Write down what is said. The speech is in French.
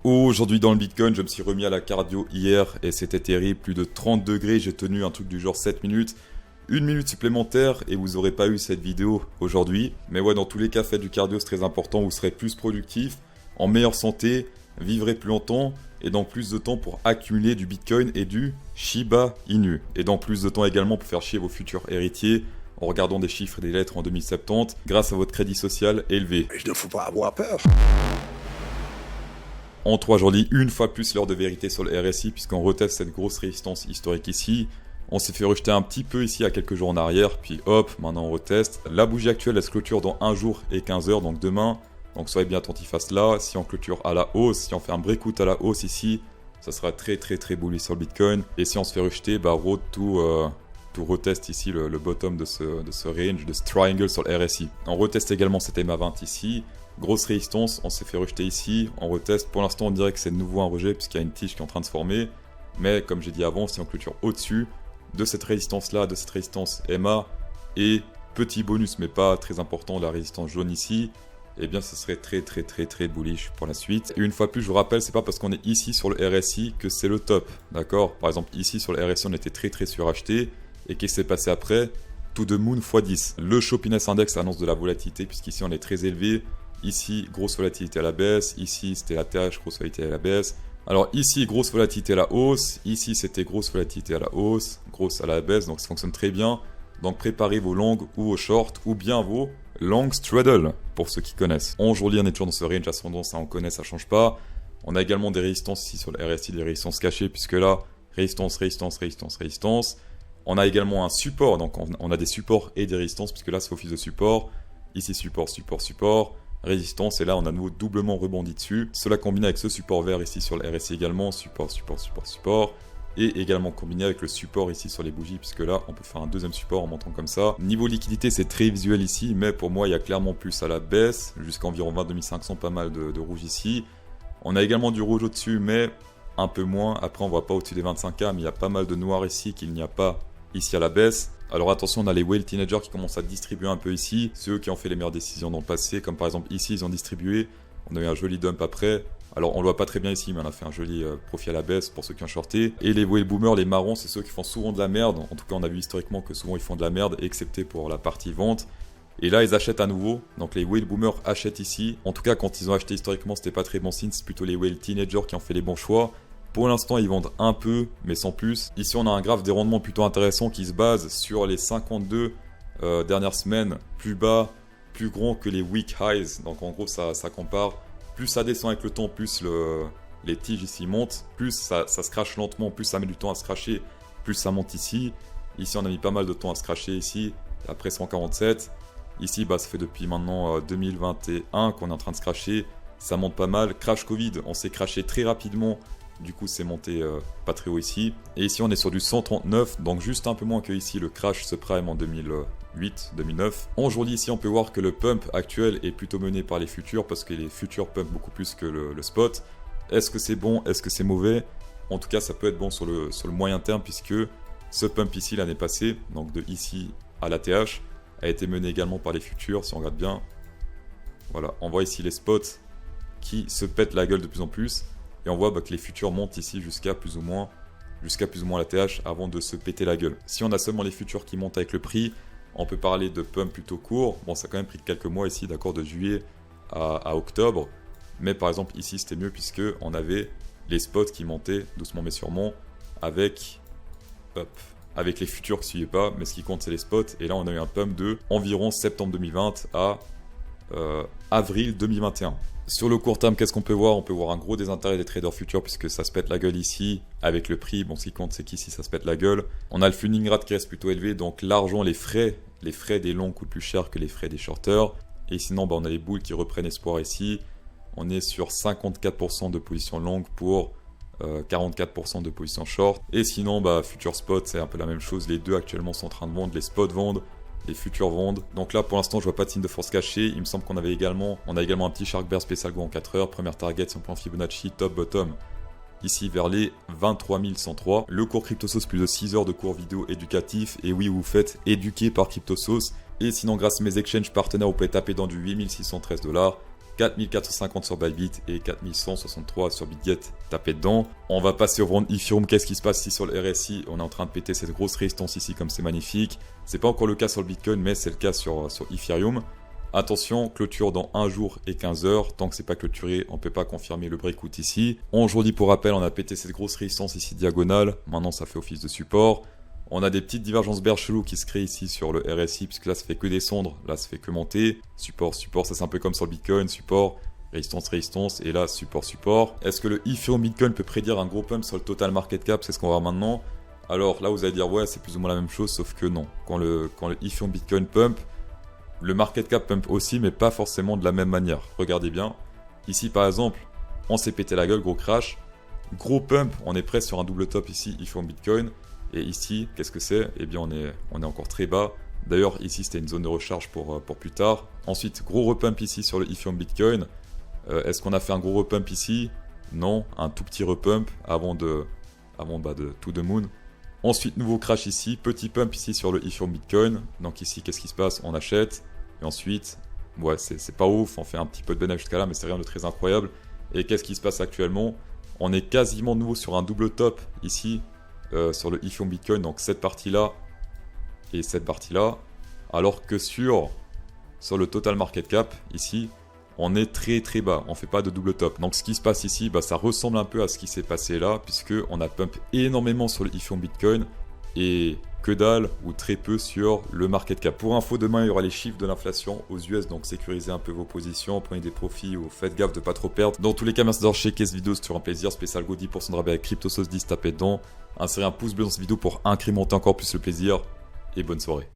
Aujourd'hui dans le Bitcoin, je me suis remis à la cardio hier et c'était terrible, plus de 30 degrés, j'ai tenu un truc du genre 7 minutes, 1 minute supplémentaire et vous aurez pas eu cette vidéo aujourd'hui. Mais ouais, dans tous les cas, faites du cardio, c'est très important, vous serez plus productif, en meilleure santé, vivrez plus longtemps et dans plus de temps pour accumuler du Bitcoin et du Shiba Inu. Et dans plus de temps également pour faire chier vos futurs héritiers en regardant des chiffres et des lettres en 2070 grâce à votre crédit social élevé. Il ne faut pas avoir peur. En 3 jours, une fois de plus l'heure de vérité sur le RSI puisqu'on reteste cette grosse résistance historique ici. On s'est fait rejeter un petit peu ici à quelques jours en arrière, puis hop, maintenant on reteste. La bougie actuelle, elle se clôture dans 1 jour et 15 heures, donc demain. Donc soyez bien attentifs à cela. Si on clôture à la hausse, si on fait un breakout à la hausse ici, ça sera très bullish sur le Bitcoin. Et si on se fait rejeter, road to reteste ici le bottom de ce range, de ce triangle sur le RSI. On reteste également cette MA20 ici. Grosse résistance, on s'est fait rejeter ici, on reteste. Pour l'instant, on dirait que c'est de nouveau un rejet puisqu'il y a une tige qui est en train de se former. Mais comme j'ai dit avant, si on clôture au-dessus de cette résistance-là, de cette résistance MA, et petit bonus, mais pas très important, la résistance jaune ici, eh bien, ce serait très bullish pour la suite. Et une fois de plus, je vous rappelle, c'est pas parce qu'on est ici sur le RSI que c'est le top, d'accord? Par exemple, ici sur le RSI, on était très suracheté. Et qu'est-ce qui s'est passé après? To the moon x10. Le Shoppiness Index annonce de la volatilité, puisqu'ici on est très élevé. Ici, grosse volatilité à la baisse. Ici, c'était la TH, grosse volatilité à la baisse. Alors ici, grosse volatilité à la hausse. Ici, c'était grosse volatilité à la hausse, grosse à la baisse. Donc ça fonctionne très bien. Donc préparez vos longs ou vos shorts ou bien vos long straddle pour ceux qui connaissent. Aujourd'hui, on est toujours dans ce range ascendant, ça on connaît, ça change pas. On a également des résistances ici sur le RSI, des résistances cachées, puisque là, résistance. On a également un support, donc on a des supports et des résistances, puisque là c'est office de support. Ici support, résistance, et là on a nouveau doublement rebondi dessus. Cela combiné avec ce support vert ici sur le RSI également, support. Et également combiné avec le support ici sur les bougies, puisque là on peut faire un deuxième support en montant comme ça. Niveau liquidité, c'est très visuel ici, mais pour moi il y a clairement plus à la baisse, jusqu'à environ 22 500, pas mal de rouge ici. On a également du rouge au-dessus, mais un peu moins. Après on voit pas au-dessus des 25K, mais il y a pas mal de noir ici qu'il n'y a pas ici à la baisse. Alors attention, on a les whale teenagers qui commencent à distribuer un peu ici. C'est eux qui ont fait les meilleures décisions dans le passé, comme par exemple ici ils ont distribué. On a eu un joli dump après. Alors on le voit pas très bien ici, mais on a fait un joli profit à la baisse pour ceux qui ont shorté. Et les whale boomers, les marrons, c'est ceux qui font souvent de la merde. En tout cas on a vu historiquement que souvent ils font de la merde, excepté pour la partie vente. Et là ils achètent à nouveau, donc les whale boomers achètent ici. En tout cas quand ils ont acheté historiquement c'était pas très bon signe, c'est plutôt les whale teenagers qui ont fait les bons choix. Pour l'instant, ils vendent un peu, mais sans plus. Ici, on a un graphe des rendements plutôt intéressant qui se base sur les 52 dernières semaines, plus bas, plus grand que les week highs. Donc en gros, ça compare. Plus ça descend avec le temps, plus les tiges ici montent, plus ça se crache lentement, plus ça met du temps à se cracher, plus ça monte ici. Ici, on a mis pas mal de temps à se cracher ici, après 147. Ici, ça fait depuis maintenant 2021 qu'on est en train de se cracher. Ça monte pas mal. Crash Covid, on s'est craché très rapidement. Du coup, c'est monté pas très haut ici. Et ici, on est sur du 139, donc juste un peu moins que ici le crash subprime en 2008-2009. Aujourd'hui, ici, on peut voir que le pump actuel est plutôt mené par les futurs, parce que les futurs pumpent beaucoup plus que le spot. Est-ce que c'est bon? Est-ce que c'est mauvais? En tout cas, ça peut être bon sur le moyen terme, puisque ce pump ici, l'année passée, donc de ici à la TH, a été mené également par les futurs, si on regarde bien. Voilà, on voit ici les spots qui se pètent la gueule de plus en plus. Et on voit que les futurs montent ici jusqu'à plus ou moins la TH avant de se péter la gueule. Si on a seulement les futurs qui montent avec le prix, on peut parler de pump plutôt court. Bon, ça a quand même pris quelques mois ici, d'accord, de juillet à octobre. Mais par exemple, ici, c'était mieux puisque on avait les spots qui montaient doucement mais sûrement avec les futurs qui ne suivaient pas. Mais ce qui compte, c'est les spots. Et là, on a eu un pump de environ septembre 2020 à avril 2021. Sur le court terme, qu'est-ce qu'on peut voir? On peut voir un gros désintérêt des traders futurs puisque ça se pète la gueule ici avec le prix. Bon, ce qui compte, c'est qu'ici, ça se pète la gueule. On a le funding rate qui reste plutôt élevé, donc l'argent, les frais des longs coûtent plus cher que les frais des shorters. Et sinon, on a les bulls qui reprennent espoir ici. On est sur 54% de position longue pour 44% de position short. Et sinon, future spot, c'est un peu la même chose. Les deux actuellement sont en train de vendre, les spots vendent. Les futurs vendent. Donc là, pour l'instant, je vois pas de signe de force cachée. Il me semble qu'on a également un petit Shark Bear spécial go en 4 heures. Première target, si on prend Fibonacci, top, bottom. Ici, vers les 23 103. Le cours CryptoSauce, plus de 6 heures de cours vidéo éducatif. Et oui, vous vous faites éduquer par CryptoSauce. Et sinon, grâce à mes exchanges partenaires, vous pouvez taper dans du 8613 $. 4450 sur Bybit et 4163 sur BitGet, tapez dedans. On va passer au round Ethereum. Qu'est-ce qui se passe ici sur le RSI? On est en train de péter cette grosse résistance ici comme c'est magnifique. C'est pas encore le cas sur le Bitcoin, mais c'est le cas sur Ethereum. Attention, clôture dans 1 jour et 15 heures. Tant que c'est pas clôturé, on peut pas confirmer le breakout ici. Aujourd'hui, pour rappel, on a pété cette grosse résistance ici diagonale. Maintenant, ça fait office de support. On a des petites divergences bear cheloues qui se créent ici sur le RSI, puisque là ça fait que descendre, là ça fait que monter. Support, support, ça c'est un peu comme sur le Bitcoin, support, résistance, résistance, et là support, support. Est-ce que le Ethereum Bitcoin peut prédire un gros pump sur le total market cap? C'est ce qu'on va voir maintenant. Alors là vous allez dire ouais, c'est plus ou moins la même chose, sauf que non. Quand le Ethereum Bitcoin pump, le market cap pump aussi, mais pas forcément de la même manière. Regardez bien. Ici par exemple, on s'est pété la gueule, gros crash. Gros pump, on est prêt sur un double top ici, Ethereum Bitcoin. Et ici, qu'est-ce que c'est? Eh bien, on est encore très bas. D'ailleurs, ici, c'était une zone de recharge pour plus tard. Ensuite, gros repump ici sur le Ethereum Bitcoin. Est-ce qu'on a fait un gros repump ici? Non, un tout petit repump avant de To The Moon. Ensuite, nouveau crash ici, petit pump ici sur le Ethereum Bitcoin. Donc ici, qu'est-ce qui se passe? On achète. Et ensuite, ouais, c'est pas ouf. On fait un petit peu de bénéfice jusqu'à là, mais c'est rien de très incroyable. Et qu'est-ce qui se passe actuellement? On est quasiment nouveau sur un double top ici. Sur le Ethereum Bitcoin, donc cette partie-là et cette partie-là, alors que sur le total market cap, ici, on est très très bas, on fait pas de double top. Donc ce qui se passe ici, ça ressemble un peu à ce qui s'est passé là, puisque on a pump énormément sur le Ethereum Bitcoin et que dalle ou très peu sur le market cap. Pour info, demain il y aura les chiffres de l'inflation aux US, donc sécurisez un peu vos positions, prenez des profits ou faites gaffe de pas trop perdre. Dans tous les cas, merci d'avoir checké cette vidéo, c'est toujours un plaisir. Spécial go 10% de rabais avec CryptoSauce10, tapez dedans. Insérez un pouce bleu dans cette vidéo pour incrémenter encore plus le plaisir et bonne soirée.